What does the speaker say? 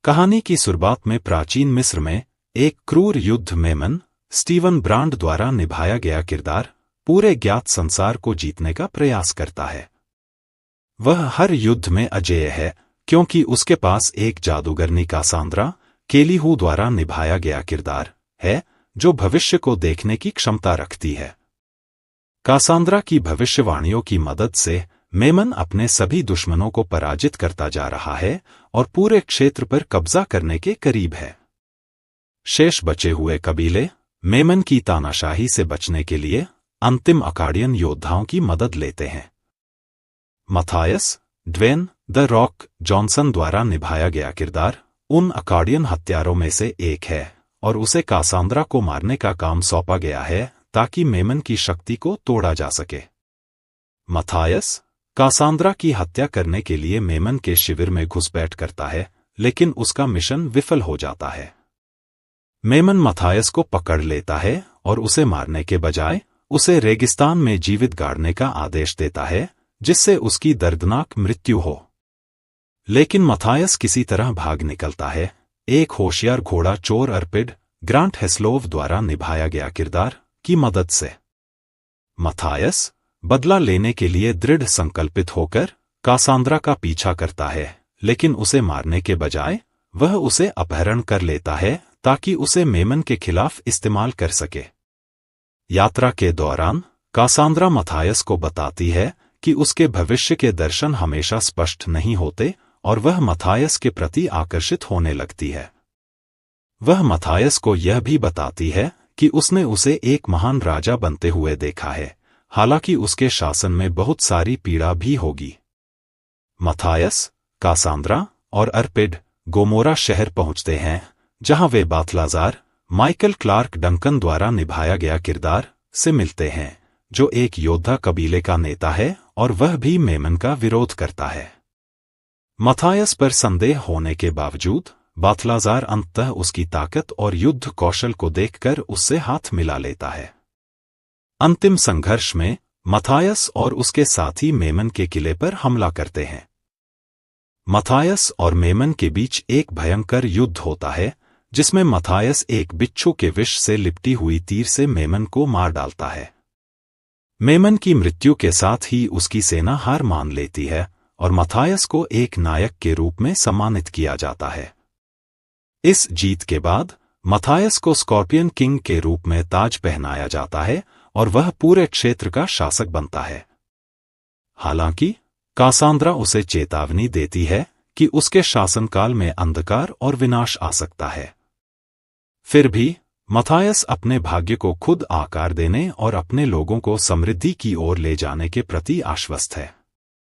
कहानी की शुरुआत में प्राचीन मिस्र में एक क्रूर युद्ध मेमन स्टीवन ब्रांड द्वारा निभाया गया किरदार पूरे ज्ञात संसार को जीतने का प्रयास करता है। वह हर युद्ध में अजेय है क्योंकि उसके पास एक जादूगरनी कासांद्रा केलीहू द्वारा निभाया गया किरदार है जो भविष्य को देखने की क्षमता रखती है। कासांद्रा की भविष्यवाणियों की मदद से मेमन अपने सभी दुश्मनों को पराजित करता जा रहा है और पूरे क्षेत्र पर कब्जा करने के करीब है। शेष बचे हुए कबीले मेमन की तानाशाही से बचने के लिए अंतिम अकाडियन योद्धाओं की मदद लेते हैं। Mathayus Dwayne the Rock Johnson द्वारा निभाया गया किरदार उन अकाडियन हत्यारों में से एक है और उसे कासांद्रा को मारने का काम सौंपा गया है ताकि मेमन की शक्ति को तोड़ा जा सके। मथायस कासांद्रा की हत्या करने के लिए मेमन के शिविर में घुसपैठ करता है, लेकिन उसका मिशन विफल हो जाता है। मेमन मथायस को पकड़ लेता है और उसे मारने के बजाय उसे रेगिस्तान में जीवित गाड़ने का आदेश देता है, जिससे उसकी दर्दनाक मृत्यु हो। लेकिन मथायस किसी तरह भाग निकलता है। एक होशियार घोड़ा चोर अर्पिड ग्रांट हेस्लोव द्वारा निभाया गया किरदार की मदद से मथायस बदला लेने के लिए दृढ़ संकल्पित होकर कासांद्रा का पीछा करता है, लेकिन उसे मारने के बजाय वह उसे अपहरण कर लेता है ताकि उसे मेमन के खिलाफ इस्तेमाल कर सके। यात्रा के दौरान कासांद्रा मथायस को बताती है कि उसके भविष्य के दर्शन हमेशा स्पष्ट नहीं होते और वह मथायस के प्रति आकर्षित होने लगती है। वह मथायस को यह भी बताती है कि उसने उसे एक महान राजा बनते हुए देखा है, हालांकि उसके शासन में बहुत सारी पीड़ा भी होगी। मथायस, कासांद्रा और अर्पिड गोमोरा शहर पहुंचते हैं, जहां वे बाथलाजार माइकल क्लार्क डंकन द्वारा निभाया गया किरदार से मिलते हैं, जो एक योद्धा कबीले का नेता है और वह भी मेमन का विरोध करता है। मथायस पर संदेह होने के बावजूद बाथलाजार अंततः उसकी ताकत और युद्ध कौशल को देखकर उससे हाथ मिला लेता है। अंतिम संघर्ष में मथायस और उसके साथी मेमन के किले पर हमला करते हैं। मथायस और मेमन के बीच एक भयंकर युद्ध होता है, जिसमें मथायस एक बिच्छू के विष से लिपटी हुई तीर से मेमन को मार डालता है। मेमन की मृत्यु के साथ ही उसकी सेना हार मान लेती है और मथायस को एक नायक के रूप में सम्मानित किया जाता है। इस जीत के बाद मथायस को स्कॉर्पियन किंग के रूप में ताज पहनाया जाता है और वह पूरे क्षेत्र का शासक बनता है। हालांकि कासांद्रा उसे चेतावनी देती है कि उसके शासनकाल में अंधकार और विनाश आ सकता है। फिर भी मथायस अपने भाग्य को खुद आकार देने और अपने लोगों को समृद्धि की ओर ले जाने के प्रति आश्वस्त है।